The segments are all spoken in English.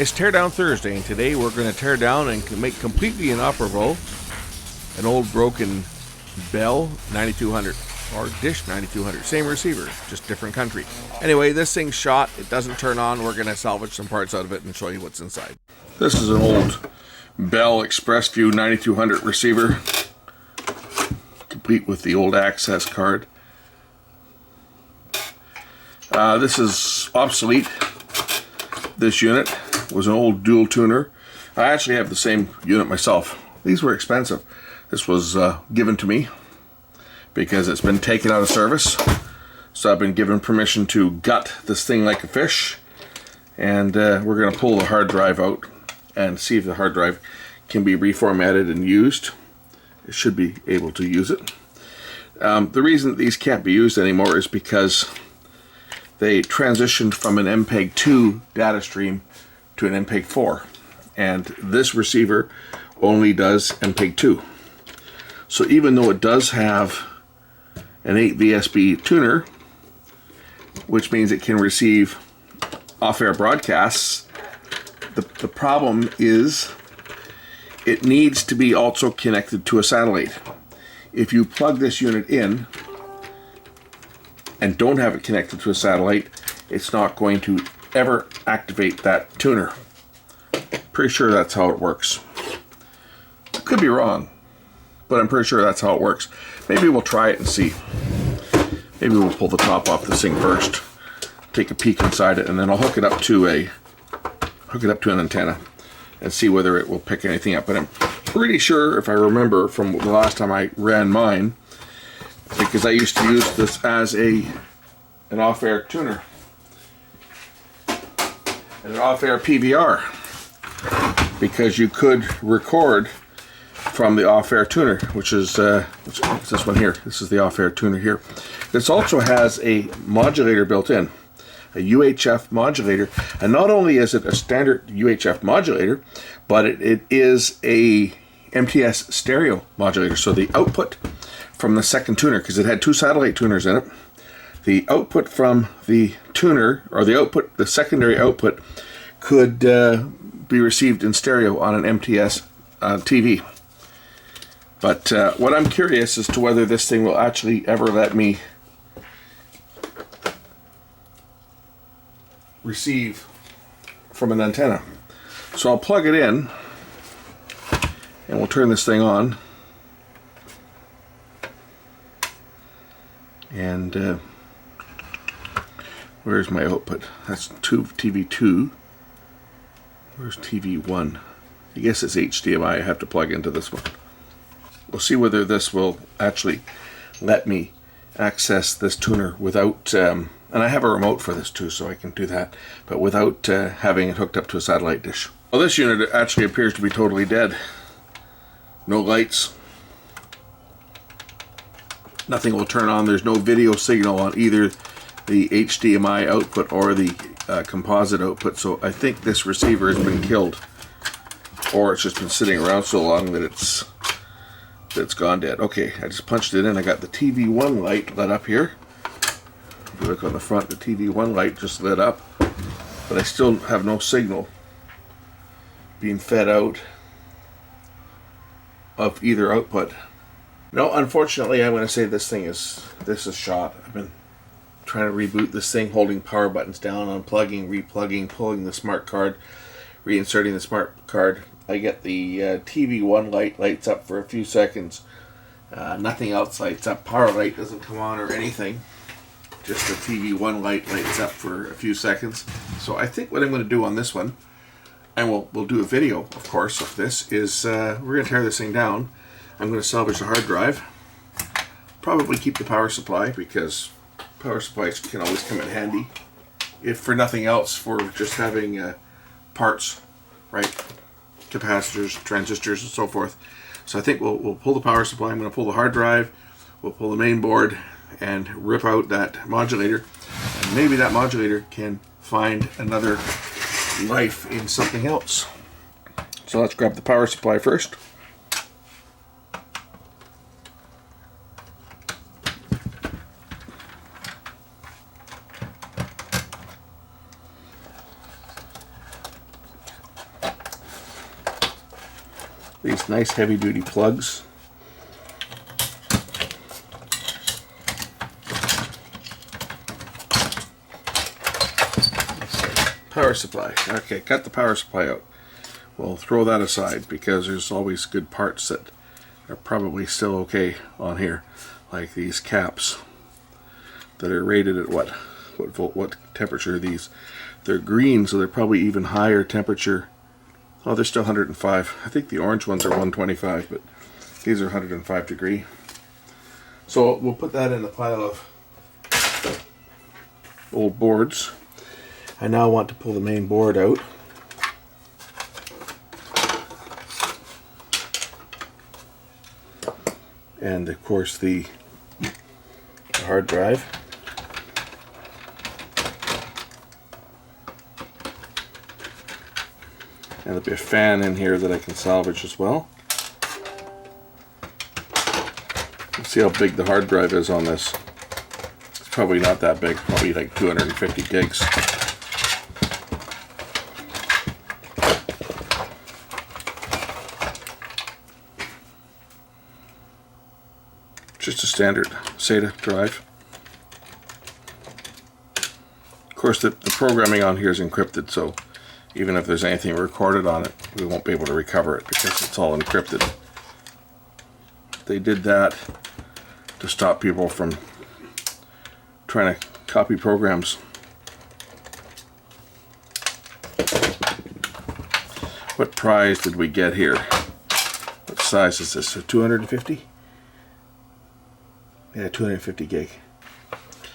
It's Teardown Thursday, and today we're going to tear down and make completely inoperable an old broken Bell 9200 or Dish 9200. Same receiver, just different country. Anyway, this thing's shot. It doesn't turn on. We're going to salvage some parts out of it and show you what's inside. This is an old Bell ExpressView 9200 receiver, complete with the old access card. This is obsolete. This unit was an old dual tuner. I actually have the same unit myself. These were expensive. This was given to me because it's been taken out of service. So I've been given permission to gut this thing like a fish. And we're going to pull the hard drive out and see if the hard drive can be reformatted and used. It should be able to use it. The reason that these can't be used anymore is because they transitioned from an MPEG-2 data stream to an MPEG-4, and this receiver only does MPEG-2. So even though it does have an 8 VSB tuner, which means it can receive off-air broadcasts, the problem is it needs to be also connected to a satellite. If you plug this unit in and don't have it connected to a satellite, it's not going to ever activate that tuner. Pretty sure that's how it works. Could be wrong, but I'm pretty sure that's how it works. Maybe we'll try it and see. Maybe we'll pull the top off this thing first, take a peek inside it, and then I'll hook it up to an antenna and see whether it will pick anything up. But I'm pretty sure, if I remember from the last time I ran mine, because I used to use this as an off-air tuner and an off-air PVR, because you could record from the off-air tuner, which is this one here. This is the off-air tuner here. This also has a modulator built in, a UHF modulator, and not only is it a standard UHF modulator, but it is a MTS stereo modulator. So the output from the second tuner, because it had two satellite tuners in it, the output from the tuner, or the secondary output, could be received in stereo on an MTS TV. But what I'm curious as to whether this thing will actually ever let me receive from an antenna. So I'll plug it in and we'll turn this thing on. And where's my output? That's TV2. Where's TV1? I guess it's HDMI. I have to plug into this one. We'll see whether this will actually let me access this tuner without, and I have a remote for this too, so I can do that, but without having it hooked up to a satellite dish. Well, this unit actually appears to be totally dead. No lights. Nothing will turn on. There's no video signal on either the HDMI output or the composite output. So I think this receiver has been killed, or it's just been sitting around so long that it's gone dead. Okay, I just punched it in. I got the TV1 light lit up here. If you look on the front, the TV1 light just lit up, but I still have no signal being fed out of either output. No, unfortunately, I'm going to say this is shot. I've been trying to reboot this thing, holding power buttons down, unplugging, replugging, pulling the smart card, reinserting the smart card. I get the TV1 light lights up for a few seconds. Nothing else lights up. Power light doesn't come on or anything. Just the TV1 light lights up for a few seconds. So I think what I'm going to do on this one, and we'll do a video, of course, of this, is we're going to tear this thing down. I'm going to salvage the hard drive. Probably keep the power supply, because power supplies can always come in handy. If for nothing else, for just having parts, right? Capacitors, transistors, and so forth. So I think we'll pull the power supply. I'm going to pull the hard drive. We'll pull the main board and rip out that modulator. And maybe that modulator can find another life in something else. So let's grab the power supply first. these nice heavy duty plugs. Power supply. Okay, cut the power supply out. We'll throw that aside because there's always good parts that are probably still okay on here, like these caps that are rated at what temperature are these? They're green, so they're probably even higher temperature. Oh, they're still 105. I think the orange ones are 125, but these are 105 degree. So we'll put that in the pile of old boards. I now want to pull the main board out. And of course the hard drive. And there'll be a fan in here that I can salvage as well. Let's see how big the hard drive is on this. It's probably not that big, probably like 250 gigs. Just a standard SATA drive. Of course, the programming on here is encrypted, so even if there's anything recorded on it, we won't be able to recover it because it's all encrypted. They did that to stop people from trying to copy programs. What prize did we get here? What size is this? A 250? Yeah, 250 gig.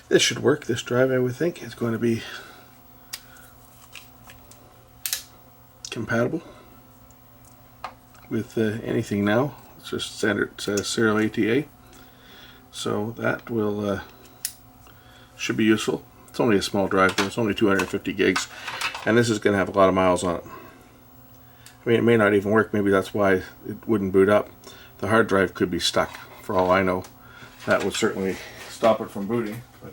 This should work. This drive, I would think, is going to be compatible with anything now. It's just standard serial ATA. So that will should be useful. It's only a small drive, though. It's only 250 gigs, and this is going to have a lot of miles on it. I mean, it may not even work. Maybe that's why it wouldn't boot up. The hard drive could be stuck, for all I know. That would certainly stop it from booting, but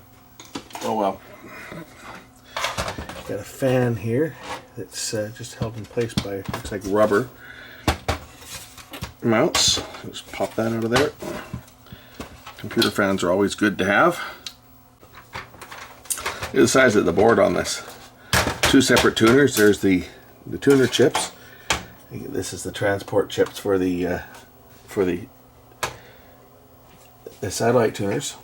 oh well. Got a fan here that's just held in place by, looks like rubber mounts. Just pop that out of there. Computer fans are always good to have. Look at the size of the board on this. Two separate tuners. There's the tuner chips. This is the transport chips for the satellite tuners.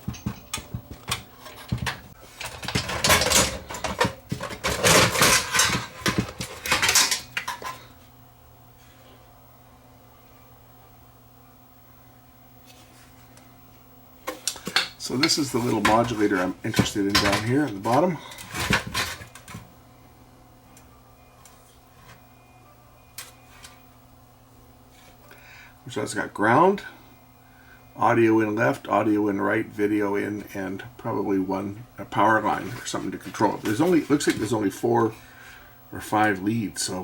So this is the little modulator I'm interested in down here at the bottom. Which has got ground, audio in left, audio in right, video in, and probably a power line or something to control it. Looks like there's only 4 or 5 leads, so I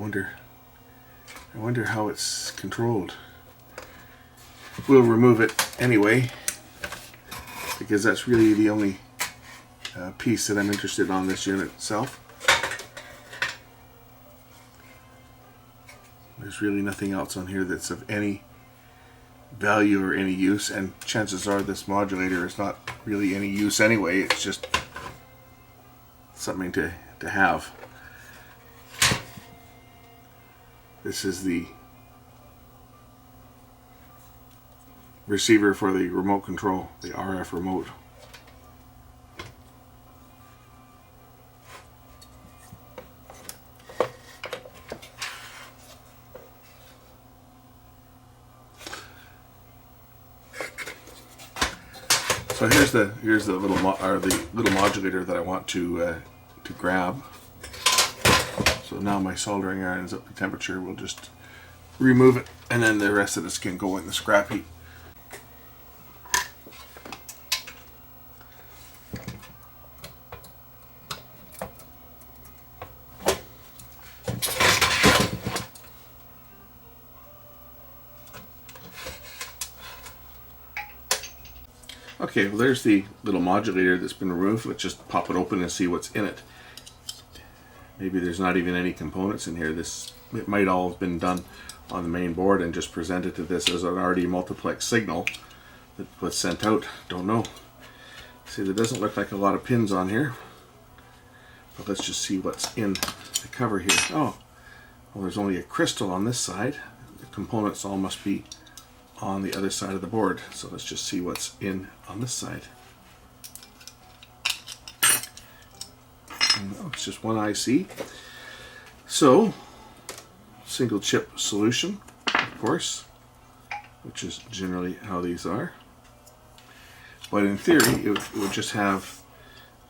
wonder how it's controlled. We'll remove it anyway, because that's really the only piece that I'm interested in on this unit itself. There's really nothing else on here that's of any value or any use, and chances are this modulator is not really any use anyway. It's just something to have. This is the receiver for the remote control, the RF remote. So here's the little modulator that I want to grab. So now my soldering iron is up to temperature. We'll just remove it, and then the rest of this can go in the scrap heap. Okay, well there's the little modulator that's been removed. Let's just pop it open and see what's in it. Maybe there's not even any components in here. It might all have been done on the main board and just presented to this as an already multiplex signal that was sent out. Don't know. See, there doesn't look like a lot of pins on here. But let's just see what's in the cover here. Oh, well, there's only a crystal on this side. The components all must be on the other side of the board. So let's just see what's in on this side. Oh, it's just one IC. So, single chip solution, of course, which is generally how these are. But in theory, it would just have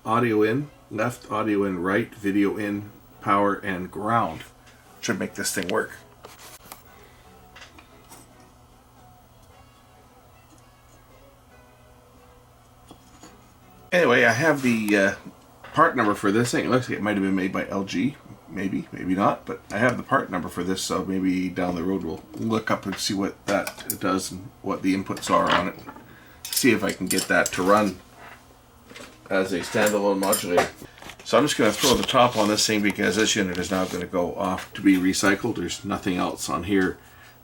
audio in, left, audio in, right, video in, power, and ground. Should make this thing work. Anyway, I have the part number for this thing. It looks like it might have been made by LG. Maybe, maybe not. But I have the part number for this, so maybe down the road we'll look up and see what that does and what the inputs are on it. See if I can get that to run as a standalone modulator. So I'm just going to throw the top on this thing because this unit is now going to go off to be recycled. There's nothing else on here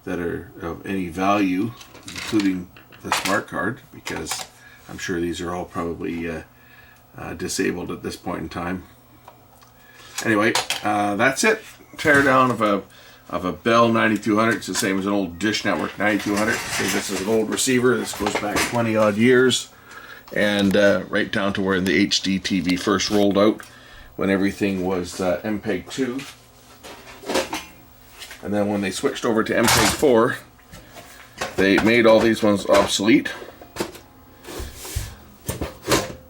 that are of any value, including the smart card, because I'm sure these are all probably disabled at this point in time. Anyway, that's it. Teardown of a Bell 9200. It's the same as an old Dish Network 9200. So this is an old receiver. This goes back 20 odd years, and right down to where the HD TV first rolled out, when everything was MPEG 2, and then when they switched over to MPEG 4, they made all these ones obsolete,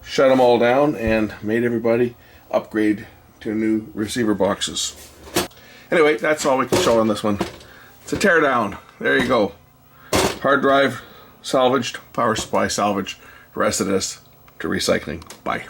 shut them all down, and made everybody upgrade to new receiver boxes. Anyway, that's all we can show on this one. It's a teardown. There you go. Hard drive salvaged, power supply salvaged. The rest of this to recycling. Bye.